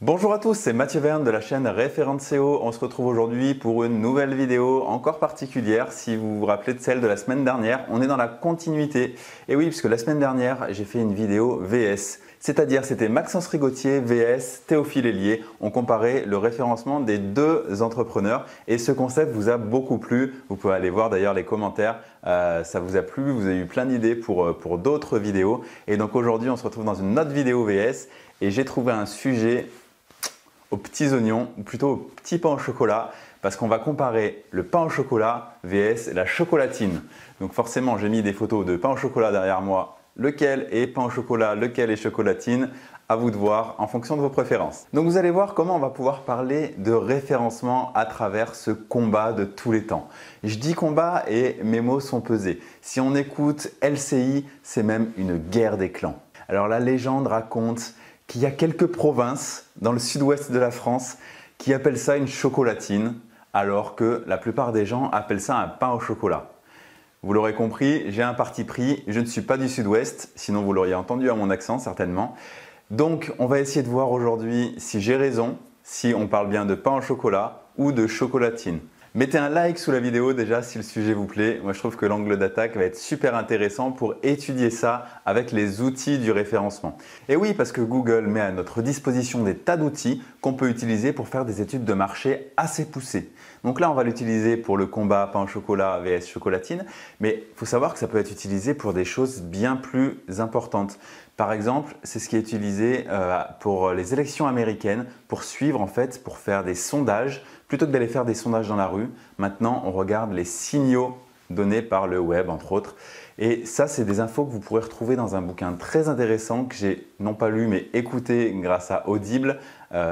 Bonjour à tous, c'est Mathieu Verne de la chaîne Référent SEO. On se retrouve aujourd'hui pour une nouvelle vidéo encore particulière. Si vous vous rappelez de celle de la semaine dernière, on est dans la continuité. Et oui, puisque la semaine dernière, j'ai fait une vidéo VS. C'est-à-dire, c'était Maxence Rigotier vs Théophile Hélier. On comparait le référencement des deux entrepreneurs et ce concept vous a beaucoup plu. Vous pouvez aller voir d'ailleurs les commentaires. Ça vous a plu, vous avez eu plein d'idées pour d'autres vidéos. Et donc aujourd'hui, on se retrouve dans une autre vidéo VS et j'ai trouvé un sujet aux petits oignons, ou plutôt au petit pain au chocolat, parce qu'on va comparer le pain au chocolat vs la chocolatine. Donc forcément, j'ai mis des photos de pain au chocolat derrière moi. Lequel est pain au chocolat, lequel est chocolatine? À vous de voir en fonction de vos préférences. Donc vous allez voir comment on va pouvoir parler de référencement à travers ce combat de tous les temps. Je dis combat et mes mots sont pesés. Si on écoute LCI, c'est même une guerre des clans. Alors la légende raconte qu'il y a quelques provinces dans le sud-ouest de la France qui appellent ça une chocolatine, alors que la plupart des gens appellent ça un pain au chocolat. Vous l'aurez compris, j'ai un parti pris, je ne suis pas du sud-ouest, sinon vous l'auriez entendu à mon accent certainement. Donc on va essayer de voir aujourd'hui si j'ai raison, si on parle bien de pain au chocolat ou de chocolatine. Mettez un like sous la vidéo déjà si le sujet vous plaît. Moi je trouve que l'angle d'attaque va être super intéressant pour étudier ça avec les outils du référencement. Et oui, parce que Google met à notre disposition des tas d'outils qu'on peut utiliser pour faire des études de marché assez poussées. Donc là on va l'utiliser pour le combat pain au chocolat vs chocolatine, mais il faut savoir que ça peut être utilisé pour des choses bien plus importantes. Par exemple, c'est ce qui est utilisé pour les élections américaines, pour suivre en fait, pour faire des sondages. Plutôt que d'aller faire des sondages dans la rue, maintenant on regarde les signaux donnés par le web entre autres. Et ça, c'est des infos que vous pourrez retrouver dans un bouquin très intéressant que j'ai non pas lu mais écouté grâce à Audible,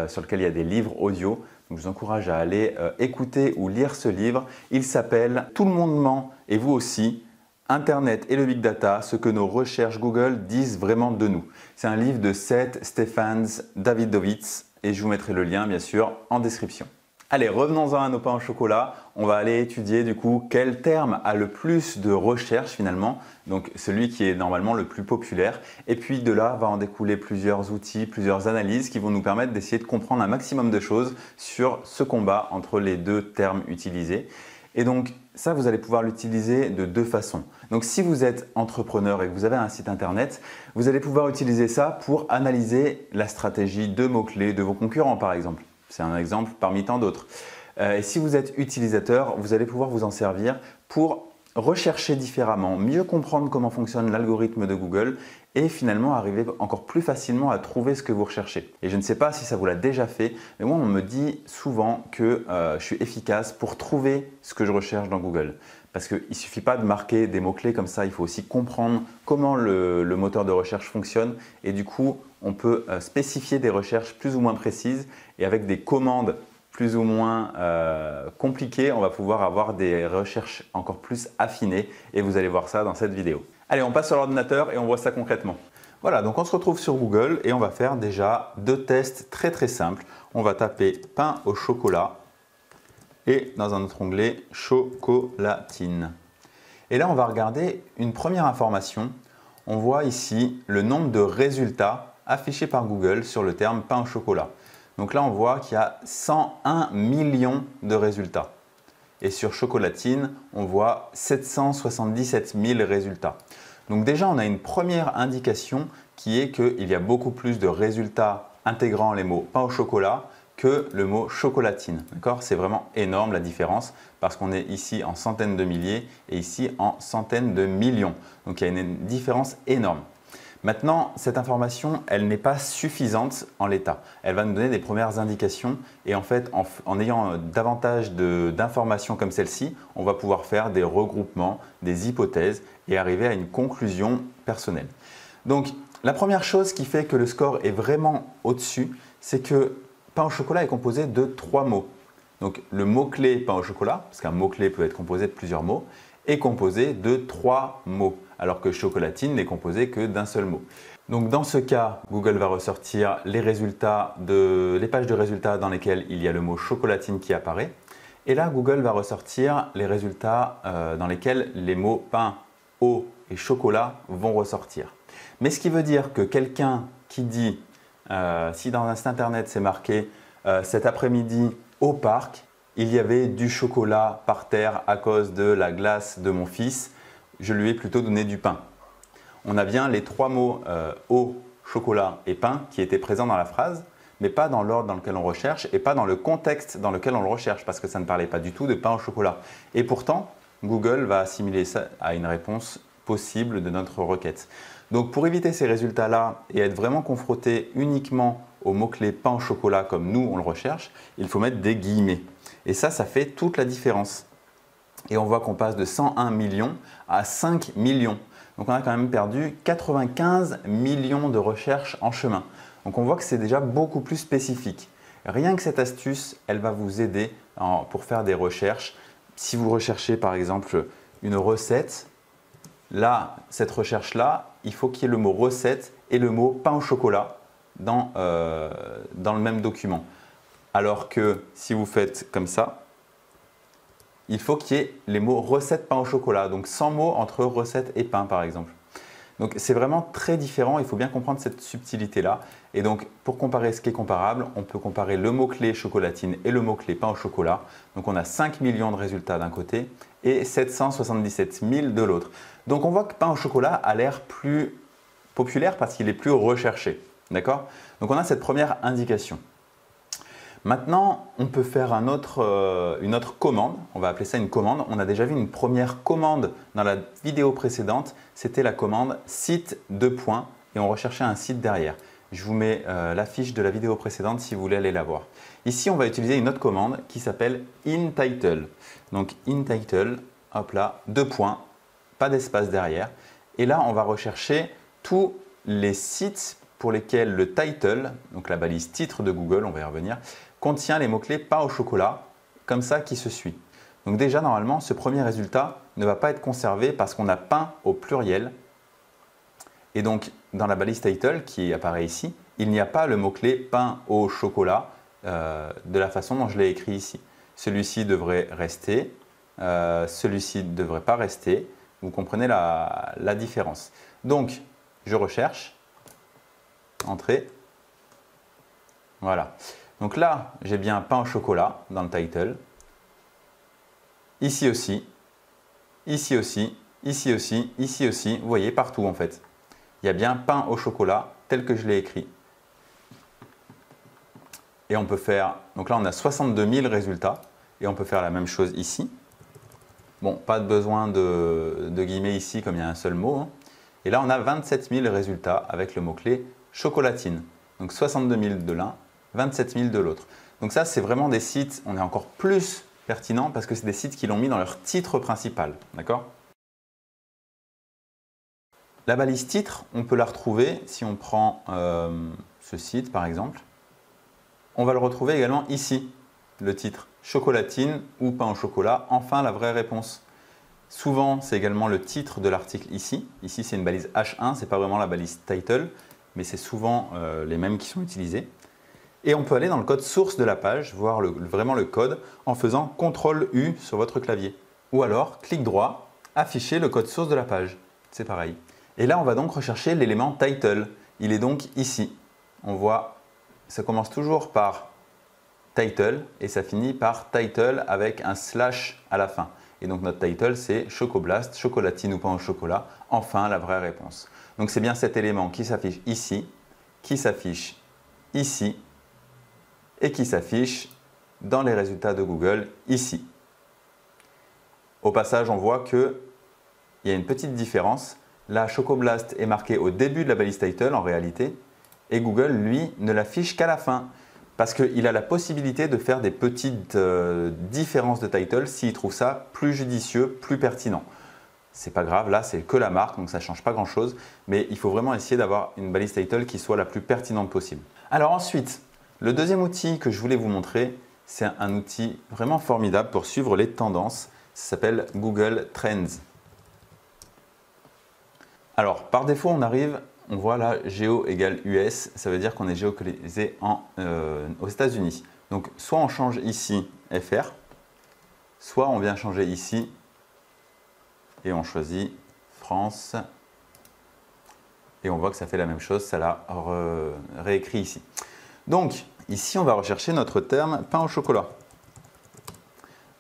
sur lequel il y a des livres audio. Donc je vous encourage à aller écouter ou lire ce livre. Il s'appelle « Tout le monde ment et vous aussi ». Internet et le Big Data, ce que nos recherches Google disent vraiment de nous. C'est un livre de Seth Stephens Davidowitz et je vous mettrai le lien bien sûr en description. Allez, revenons-en à nos pains au chocolat. On va aller étudier du coup quel terme a le plus de recherches finalement, donc celui qui est normalement le plus populaire. Et puis de là va en découler plusieurs outils, plusieurs analyses qui vont nous permettre d'essayer de comprendre un maximum de choses sur ce combat entre les deux termes utilisés. Et donc ça, vous allez pouvoir l'utiliser de deux façons. Donc si vous êtes entrepreneur et que vous avez un site internet, vous allez pouvoir utiliser ça pour analyser la stratégie de mots-clés de vos concurrents par exemple. C'est un exemple parmi tant d'autres. Et si vous êtes utilisateur, vous allez pouvoir vous en servir pour rechercher différemment, mieux comprendre comment fonctionne l'algorithme de Google et finalement arriver encore plus facilement à trouver ce que vous recherchez. Et je ne sais pas si ça vous l'a déjà fait, mais moi on me dit souvent que je suis efficace pour trouver ce que je recherche dans Google. Parce qu'il ne suffit pas de marquer des mots-clés comme ça, il faut aussi comprendre comment le moteur de recherche fonctionne et du coup on peut spécifier des recherches plus ou moins précises et avec des commandes plus ou moins compliquées, on va pouvoir avoir des recherches encore plus affinées et vous allez voir ça dans cette vidéo. Allez, on passe sur l'ordinateur et on voit ça concrètement. Voilà, donc on se retrouve sur Google et on va faire déjà deux tests très simples. On va taper pain au chocolat et dans un autre onglet chocolatine. Et là, on va regarder une première information. On voit ici le nombre de résultats affichés par Google sur le terme pain au chocolat. Donc là, on voit qu'il y a 101 millions de résultats. Et sur chocolatine, on voit 777 000 résultats. Donc déjà, on a une première indication qui est qu'il y a beaucoup plus de résultats intégrant les mots pain au chocolat que le mot chocolatine. C'est vraiment énorme la différence parce qu'on est ici en centaines de milliers et ici en centaines de millions. Donc il y a une différence énorme. Maintenant, cette information, elle n'est pas suffisante en l'état. Elle va nous donner des premières indications et en fait, en ayant davantage d'informations comme celle-ci, on va pouvoir faire des regroupements, des hypothèses et arriver à une conclusion personnelle. Donc, la première chose qui fait que le score est vraiment au-dessus, c'est que pain au chocolat est composé de 3 mots. Donc, le mot-clé pain au chocolat, parce qu'un mot-clé peut être composé de plusieurs mots, est composé de 3 mots, alors que chocolatine n'est composé que d'un seul mot. Donc dans ce cas, Google va ressortir les pages de résultats dans lesquelles il y a le mot chocolatine qui apparaît. Et là, Google va ressortir les résultats dans lesquels les mots pain, eau et chocolat vont ressortir. Mais ce qui veut dire que quelqu'un qui dit Si dans un site internet c'est marqué cet après-midi au parc, il y avait du chocolat par terre à cause de la glace de mon fils, je lui ai plutôt donné du pain. On a bien les trois mots eau, chocolat et pain qui étaient présents dans la phrase, mais pas dans l'ordre dans lequel on recherche et pas dans le contexte dans lequel on le recherche parce que ça ne parlait pas du tout de pain au chocolat. Et pourtant, Google va assimiler ça à une réponse possible de notre requête. Donc pour éviter ces résultats-là et être vraiment confronté uniquement au mot-clé pain au chocolat comme nous on le recherche, il faut mettre des guillemets. Et ça fait toute la différence. Et on voit qu'on passe de 101 millions à 5 millions. Donc on a quand même perdu 95 millions de recherches en chemin. Donc on voit que c'est déjà beaucoup plus spécifique. Rien que cette astuce, elle va vous aider pour faire des recherches. Si vous recherchez par exemple une recette, là, cette recherche-là, il faut qu'il y ait le mot recette et le mot pain au chocolat dans le même document. Alors que si vous faites comme ça, il faut qu'il y ait les mots recette pain au chocolat, donc 100 mots entre recette et pain par exemple. Donc c'est vraiment très différent, il faut bien comprendre cette subtilité-là. Et donc pour comparer ce qui est comparable, on peut comparer le mot-clé chocolatine et le mot-clé pain au chocolat. Donc on a 5 millions de résultats d'un côté et 777 000 de l'autre. Donc on voit que pain au chocolat a l'air plus populaire parce qu'il est plus recherché. D'accord ? Donc on a cette première indication. Maintenant, on peut faire une autre commande, on va appeler ça une commande. On a déjà vu une première commande dans la vidéo précédente, c'était la commande site 2 points et on recherchait un site derrière. Je vous mets la fiche de la vidéo précédente si vous voulez aller la voir. Ici, on va utiliser une autre commande qui s'appelle inTitle. Donc inTitle, hop là, 2 points, pas d'espace derrière. Et là, on va rechercher tous les sites pour lesquels le title, donc la balise titre de Google, on va y revenir, contient les mots-clés pain au chocolat, comme ça qui se suit. Donc déjà, normalement, ce premier résultat ne va pas être conservé parce qu'on a pain au pluriel. Et donc, dans la balise title qui apparaît ici, il n'y a pas le mot-clé pain au chocolat de la façon dont je l'ai écrit ici. Celui-ci devrait rester, celui-ci ne devrait pas rester. Vous comprenez la différence. Donc, je recherche, entrée, voilà. Donc là, j'ai bien pain au chocolat dans le title. Ici aussi, ici aussi, ici aussi, ici aussi. Vous voyez, partout en fait. Il y a bien pain au chocolat tel que je l'ai écrit. Et on peut faire, donc là on a 62 000 résultats. Et on peut faire la même chose ici. Bon, pas de besoin de guillemets ici comme il y a un seul mot. Hein. Et là on a 27 000 résultats avec le mot-clé chocolatine. Donc 62 000 de l'un, 27 000 de l'autre. Donc ça, c'est vraiment des sites, on est encore plus pertinent parce que c'est des sites qui l'ont mis dans leur titre principal. D'accord ? La balise titre, on peut la retrouver si on prend ce site par exemple. On va le retrouver également ici, le titre chocolatine ou pain au chocolat, enfin la vraie réponse. Souvent, c'est également le titre de l'article ici. Ici, c'est une balise H1, ce n'est pas vraiment la balise title, mais c'est souvent les mêmes qui sont utilisés. Et on peut aller dans le code source de la page, voir vraiment le code en faisant CTRL-U sur votre clavier. Ou alors, clic droit, afficher le code source de la page. C'est pareil. Et là, on va donc rechercher l'élément title. Il est donc ici. On voit, ça commence toujours par title et ça finit par title avec un slash à la fin. Et donc notre title, c'est Chocoblast, chocolatine ou pain au chocolat, enfin la vraie réponse. Donc c'est bien cet élément qui s'affiche ici, qui s'affiche ici et qui s'affiche dans les résultats de Google ici. Au passage, on voit qu'il y a une petite différence. Là, Chocoblast est marqué au début de la balise title en réalité et Google, lui, ne l'affiche qu'à la fin. Parce qu'il a la possibilité de faire des petites différences de title s'il trouve ça plus judicieux, plus pertinent. C'est pas grave, là c'est que la marque, donc ça ne change pas grand chose, mais il faut vraiment essayer d'avoir une balise title qui soit la plus pertinente possible. Alors ensuite, le deuxième outil que je voulais vous montrer, c'est un outil vraiment formidable pour suivre les tendances. Ça s'appelle Google Trends. Alors par défaut, on voit là géo égale US, ça veut dire qu'on est géolocalisé aux États-Unis. Donc soit on change ici FR, soit on vient changer ici et on choisit France Et on voit que ça fait la même chose, ça l'a réécrit ici. Donc, ici, on va rechercher notre terme pain au chocolat.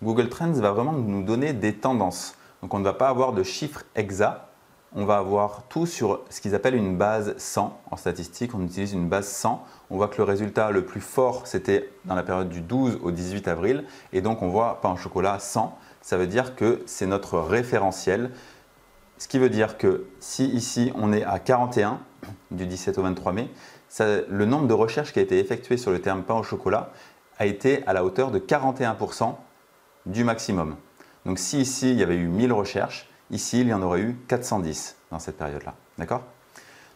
Google Trends va vraiment nous donner des tendances. Donc, on ne va pas avoir de chiffres exacts. On va avoir tout sur ce qu'ils appellent une base 100. En statistique, on utilise une base 100. On voit que le résultat le plus fort, c'était dans la période du 12 au 18 avril. Et donc, on voit pain au chocolat 100. Ça veut dire que c'est notre référentiel. Ce qui veut dire que si ici, on est à 41, du 17 au 23 mai, le nombre de recherches qui a été effectué sur le terme pain au chocolat a été à la hauteur de 41% du maximum. Donc si ici, il y avait eu 1000 recherches, ici, il y en aurait eu 410 dans cette période-là. D'accord?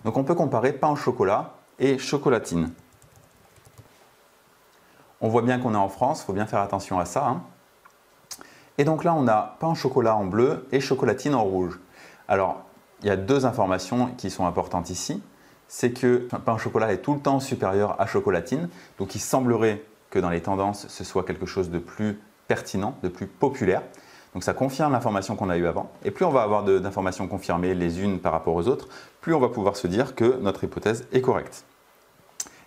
Donc on peut comparer pain au chocolat et chocolatine. On voit bien qu'on est en France, il faut bien faire attention à ça. Hein. Et donc là, on a pain au chocolat en bleu et chocolatine en rouge. Alors, il y a deux informations qui sont importantes ici. C'est que pain au chocolat est tout le temps supérieur à chocolatine. Donc il semblerait que dans les tendances, ce soit quelque chose de plus pertinent, de plus populaire. Donc ça confirme l'information qu'on a eue avant. Et plus on va avoir d'informations confirmées les unes par rapport aux autres, plus on va pouvoir se dire que notre hypothèse est correcte.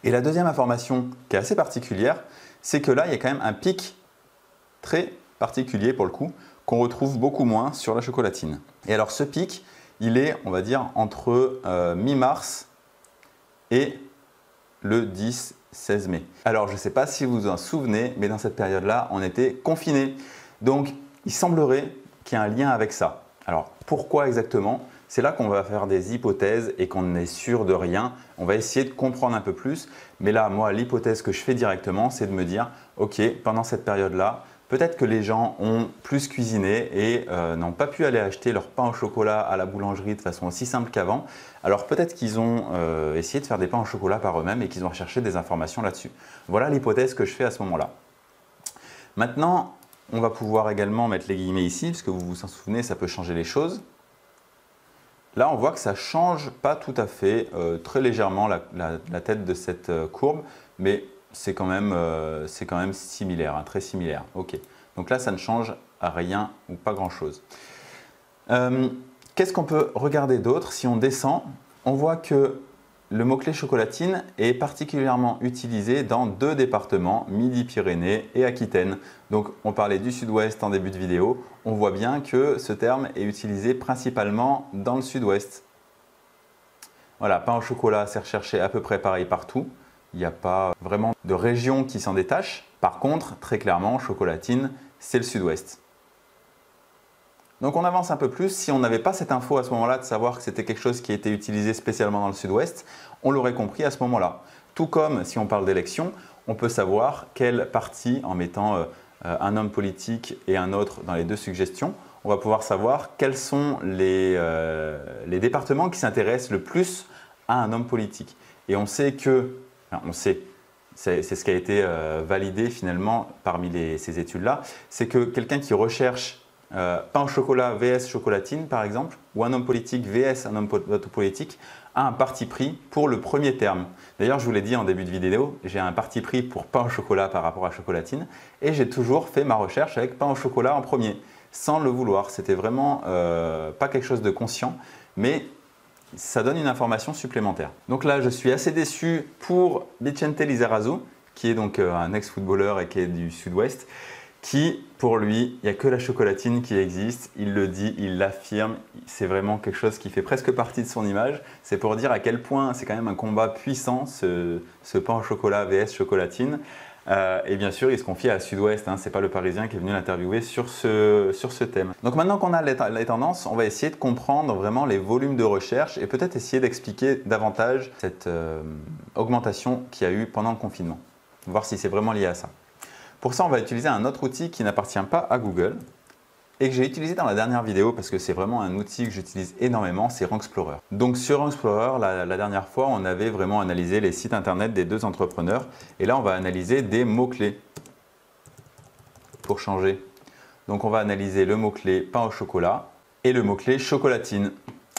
Et la deuxième information qui est assez particulière, c'est que là, il y a quand même un pic très particulier pour le coup, qu'on retrouve beaucoup moins sur la chocolatine. Et alors ce pic, il est, on va dire, entre mi-mars et le 10-16 mai. Alors je ne sais pas si vous vous en souvenez, mais dans cette période-là, on était confinés. Donc il semblerait qu'il y ait un lien avec ça. Alors pourquoi exactement? C'est là qu'on va faire des hypothèses et qu'on n'est sûr de rien. On va essayer de comprendre un peu plus. Mais là, moi, l'hypothèse que je fais directement, c'est de me dire, ok, pendant cette période-là, peut-être que les gens ont plus cuisiné et n'ont pas pu aller acheter leur pain au chocolat à la boulangerie de façon aussi simple qu'avant. Alors peut-être qu'ils ont essayé de faire des pains au chocolat par eux-mêmes et qu'ils ont recherché des informations là-dessus. Voilà l'hypothèse que je fais à ce moment-là. Maintenant, on va pouvoir également mettre les guillemets ici, parce que vous vous en souvenez, ça peut changer les choses. Là, on voit que ça ne change pas tout à fait, très légèrement la tête de cette courbe, mais c'est quand même similaire, hein, très similaire. Ok. Donc là, ça ne change à rien ou pas grand-chose. Qu'est-ce qu'on peut regarder d'autre? Si on descend, on voit que le mot-clé chocolatine est particulièrement utilisé dans deux départements, Midi-Pyrénées et Aquitaine. Donc on parlait du sud-ouest en début de vidéo. On voit bien que ce terme est utilisé principalement dans le sud-ouest. Voilà, pain au chocolat, c'est recherché à peu près pareil partout. Il n'y a pas vraiment de région qui s'en détache. Par contre, très clairement, chocolatine, c'est le sud-ouest. Donc on avance un peu plus. Si on n'avait pas cette info à ce moment-là de savoir que c'était quelque chose qui était utilisé spécialement dans le sud-ouest, on l'aurait compris à ce moment-là. Tout comme si on parle d'élection, on peut savoir quel parti, en mettant un homme politique et un autre dans les deux suggestions, on va pouvoir savoir quels sont les départements qui s'intéressent le plus à un homme politique. Et on sait que, enfin, on sait, c'est ce qui a été validé finalement parmi ces études-là, c'est que quelqu'un qui recherche pain au chocolat vs chocolatine par exemple, ou un homme politique vs un homme politique, a un parti pris pour le premier terme. D'ailleurs, je vous l'ai dit en début de vidéo, j'ai un parti pris pour pain au chocolat par rapport à chocolatine et j'ai toujours fait ma recherche avec pain au chocolat en premier, sans le vouloir. C'était vraiment pas quelque chose de conscient, mais ça donne une information supplémentaire. Donc là, je suis assez déçu pour Vicente Lizarazu, qui est donc un ex-footballeur et qui est du sud-ouest, qui, pour lui, il n'y a que la chocolatine qui existe, il le dit, il l'affirme, c'est vraiment quelque chose qui fait presque partie de son image. C'est pour dire à quel point c'est quand même un combat puissant, ce pain au chocolat vs chocolatine. Et bien sûr, il se confie à Sud-Ouest, hein, ce n'est pas le Parisien qui est venu l'interviewer sur ce thème. Donc maintenant qu'on a les tendances, on va essayer de comprendre vraiment les volumes de recherche et peut-être essayer d'expliquer davantage cette augmentation qu'il y a eu pendant le confinement, voir si c'est vraiment lié à ça. Pour ça, on va utiliser un autre outil qui n'appartient pas à Google et que j'ai utilisé dans la dernière vidéo parce que c'est vraiment un outil que j'utilise énormément, c'est Rank Explorer. Donc sur Rank Explorer, la dernière fois, on avait vraiment analysé les sites internet des deux entrepreneurs et là, on va analyser des mots-clés pour changer. Donc on va analyser le mot-clé pain au chocolat et le mot-clé chocolatine.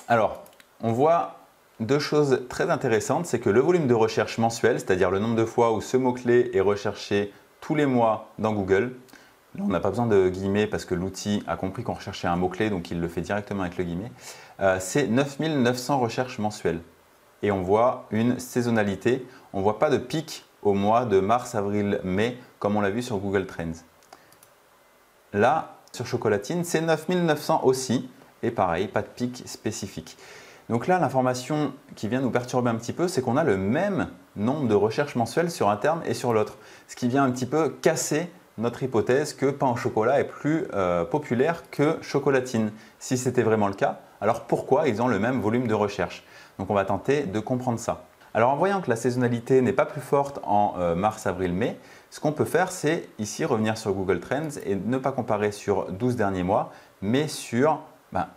Alors, on voit deux choses très intéressantes, c'est que le volume de recherche mensuel, c'est-à-dire le nombre de fois où ce mot-clé est recherché tous les mois dans Google. Là, on n'a pas besoin de guillemets parce que l'outil a compris qu'on recherchait un mot-clé, donc il le fait directement avec le guillemet. C'est 9900 recherches mensuelles. et on voit une saisonnalité. On ne voit pas de pic au mois de mars, avril, mai comme on l'a vu sur Google Trends. Là, sur Chocolatine, c'est 9900 aussi et pareil, pas de pic spécifique. Donc là, l'information qui vient nous perturber un petit peu, c'est qu'on a le même nombre de recherches mensuelles sur un terme et sur l'autre. Ce qui vient un petit peu casser notre hypothèse que pain au chocolat est plus populaire que chocolatine. Si c'était vraiment le cas, alors pourquoi ils ont le même volume de recherche? Donc on va tenter de comprendre ça. Alors en voyant que la saisonnalité n'est pas plus forte en mars, avril, mai, ce qu'on peut faire, c'est ici revenir sur Google Trends et ne pas comparer sur 12 derniers mois, mais sur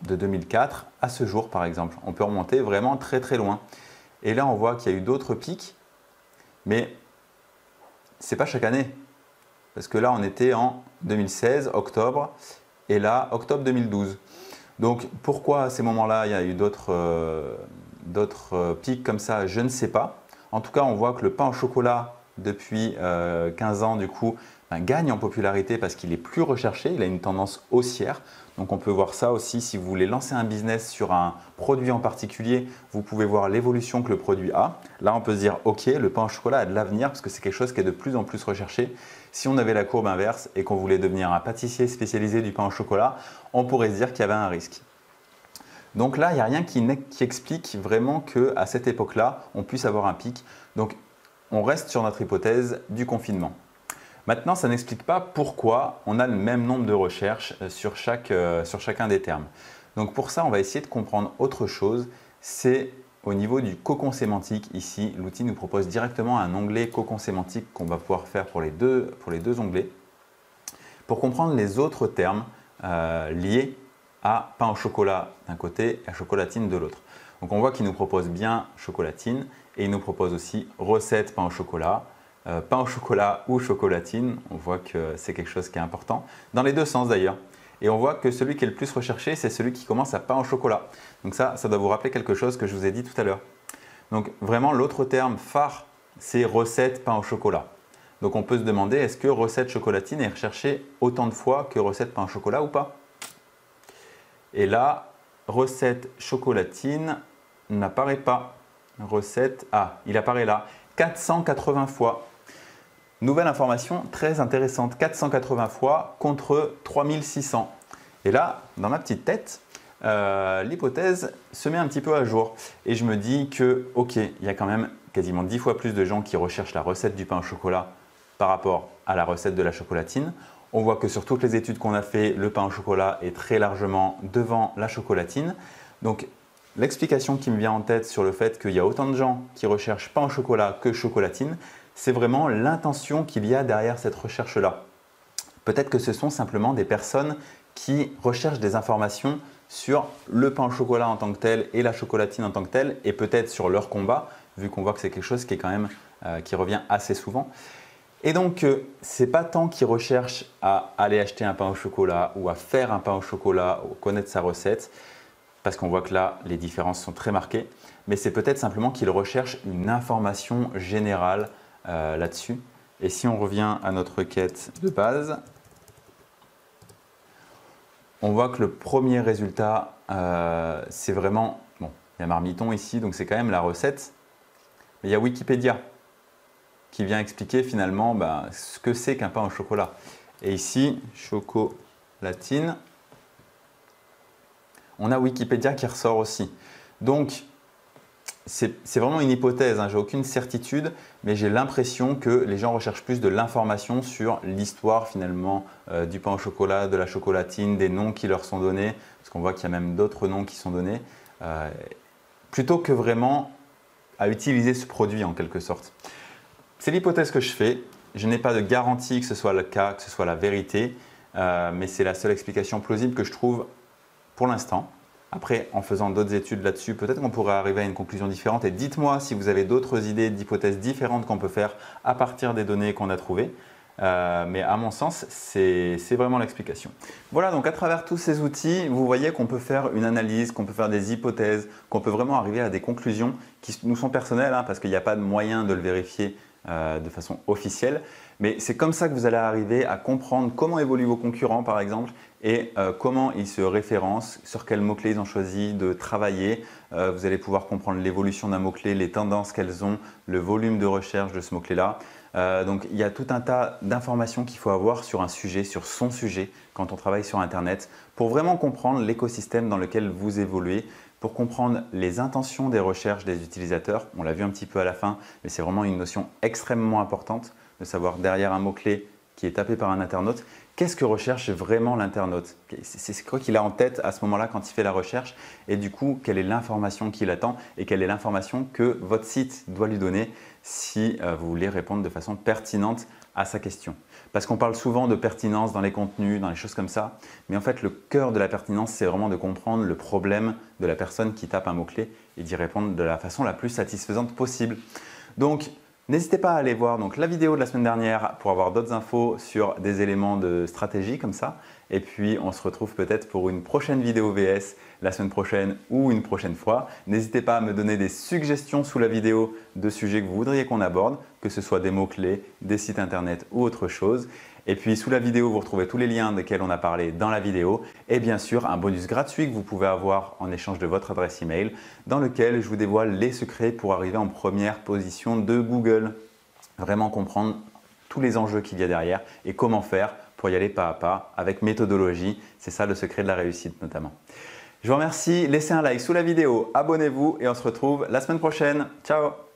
de 2004 à ce jour par exemple. On peut remonter vraiment très très loin. Et là on voit qu'il y a eu d'autres pics, mais ce n'est pas chaque année. Parce que là on était en 2016, octobre, et là octobre 2012. Donc pourquoi à ces moments-là il y a eu d'autres pics comme ça, je ne sais pas. En tout cas on voit que le pain au chocolat depuis 15 ans du coup gagne en popularité parce qu'il est plus recherché, il a une tendance haussière. Donc on peut voir ça aussi si vous voulez lancer un business sur un produit en particulier, vous pouvez voir l'évolution que le produit a. Là on peut se dire ok, le pain au chocolat a de l'avenir parce que c'est quelque chose qui est de plus en plus recherché. Si on avait la courbe inverse et qu'on voulait devenir un pâtissier spécialisé du pain au chocolat, on pourrait se dire qu'il y avait un risque. Donc là, il n'y a rien qui explique vraiment qu'à cette époque-là, on puisse avoir un pic. Donc on reste sur notre hypothèse du confinement. Maintenant, ça n'explique pas pourquoi on a le même nombre de recherches sur chacun des termes. Donc pour ça, on va essayer de comprendre autre chose. C'est au niveau du cocon sémantique. Ici, l'outil nous propose directement un onglet cocon sémantique qu'on va pouvoir faire pour les deux onglets. Pour comprendre les autres termes liés à pain au chocolat d'un côté et à chocolatine de l'autre. Donc on voit qu'il nous propose bien chocolatine et il nous propose aussi recette pain au chocolat. Pain au chocolat ou chocolatine, on voit que c'est quelque chose qui est important, dans les deux sens d'ailleurs. Et on voit que celui qui est le plus recherché, c'est celui qui commence à pain au chocolat. Donc ça doit vous rappeler quelque chose que je vous ai dit tout à l'heure. Donc vraiment, l'autre terme phare, c'est recette pain au chocolat. Donc on peut se demander, est-ce que recette chocolatine est recherchée autant de fois que recette pain au chocolat ou pas? Et là, recette chocolatine n'apparaît pas. Recette, il apparaît là, 480 fois. Nouvelle information très intéressante, 480 fois contre 3600. Et là, dans ma petite tête, l'hypothèse se met un petit peu à jour. Et je me dis que, ok, il y a quand même quasiment 10 fois plus de gens qui recherchent la recette du pain au chocolat par rapport à la recette de la chocolatine. On voit que sur toutes les études qu'on a fait, le pain au chocolat est très largement devant la chocolatine. Donc, l'explication qui me vient en tête sur le fait qu'il y a autant de gens qui recherchent pain au chocolat que chocolatine, c'est vraiment l'intention qu'il y a derrière cette recherche-là. Peut-être que ce sont simplement des personnes qui recherchent des informations sur le pain au chocolat en tant que tel et la chocolatine en tant que telle, et peut-être sur leur combat, vu qu'on voit que c'est quelque chose qui est quand même qui revient assez souvent. Et donc, ce n'est pas tant qu'ils recherchent à aller acheter un pain au chocolat ou à faire un pain au chocolat ou connaître sa recette, parce qu'on voit que là, les différences sont très marquées, mais c'est peut-être simplement qu'ils recherchent une information générale là-dessus. Et si on revient à notre requête de base, on voit que le premier résultat, c'est vraiment, bon, il y a Marmiton ici, donc c'est quand même la recette, mais il y a Wikipédia qui vient expliquer finalement ce que c'est qu'un pain au chocolat. Et ici, chocolatine, on a Wikipédia qui ressort aussi. Donc, c'est vraiment une hypothèse, hein, j'ai aucune certitude, mais j'ai l'impression que les gens recherchent plus de l'information sur l'histoire finalement du pain au chocolat, de la chocolatine, des noms qui leur sont donnés, parce qu'on voit qu'il y a même d'autres noms qui sont donnés, plutôt que vraiment à utiliser ce produit en quelque sorte. C'est l'hypothèse que je fais. Je n'ai pas de garantie que ce soit le cas, que ce soit la vérité, mais c'est la seule explication plausible que je trouve pour l'instant. Après, en faisant d'autres études là-dessus, peut-être qu'on pourrait arriver à une conclusion différente. Et dites-moi si vous avez d'autres idées d'hypothèses différentes qu'on peut faire à partir des données qu'on a trouvées. Mais à mon sens, c'est vraiment l'explication. Voilà, donc à travers tous ces outils, vous voyez qu'on peut faire une analyse, qu'on peut faire des hypothèses, qu'on peut vraiment arriver à des conclusions qui nous sont personnelles, hein, parce qu'il n'y a pas de moyen de le vérifier de façon officielle. Mais c'est comme ça que vous allez arriver à comprendre comment évoluent vos concurrents par exemple et comment ils se référencent, sur quels mots-clés ils ont choisi de travailler. Vous allez pouvoir comprendre l'évolution d'un mot-clé, les tendances qu'elles ont, le volume de recherche de ce mot-clé-là. Donc il y a tout un tas d'informations qu'il faut avoir sur un sujet, sur son sujet quand on travaille sur Internet pour vraiment comprendre l'écosystème dans lequel vous évoluez, pour comprendre les intentions des recherches des utilisateurs. On l'a vu un petit peu à la fin, mais c'est vraiment une notion extrêmement importante de savoir derrière un mot-clé qui est tapé par un internaute, qu'est-ce que recherche vraiment l'internaute? C'est quoi qu'il a en tête à ce moment-là quand il fait la recherche et du coup, quelle est l'information qu'il attend et quelle est l'information que votre site doit lui donner si vous voulez répondre de façon pertinente à sa question. Parce qu'on parle souvent de pertinence dans les contenus, dans les choses comme ça, mais en fait le cœur de la pertinence, c'est vraiment de comprendre le problème de la personne qui tape un mot-clé et d'y répondre de la façon la plus satisfaisante possible. Donc, n'hésitez pas à aller voir donc, la vidéo de la semaine dernière pour avoir d'autres infos sur des éléments de stratégie comme ça. Et puis, on se retrouve peut-être pour une prochaine vidéo VS la semaine prochaine ou une prochaine fois. N'hésitez pas à me donner des suggestions sous la vidéo de sujets que vous voudriez qu'on aborde, que ce soit des mots-clés, des sites internet ou autre chose. Et puis sous la vidéo, vous retrouvez tous les liens desquels on a parlé dans la vidéo et bien sûr un bonus gratuit que vous pouvez avoir en échange de votre adresse email dans lequel je vous dévoile les secrets pour arriver en première position de Google. Vraiment comprendre tous les enjeux qu'il y a derrière et comment faire pour y aller pas à pas avec méthodologie. C'est ça le secret de la réussite notamment. Je vous remercie, laissez un like sous la vidéo, abonnez-vous et on se retrouve la semaine prochaine. Ciao!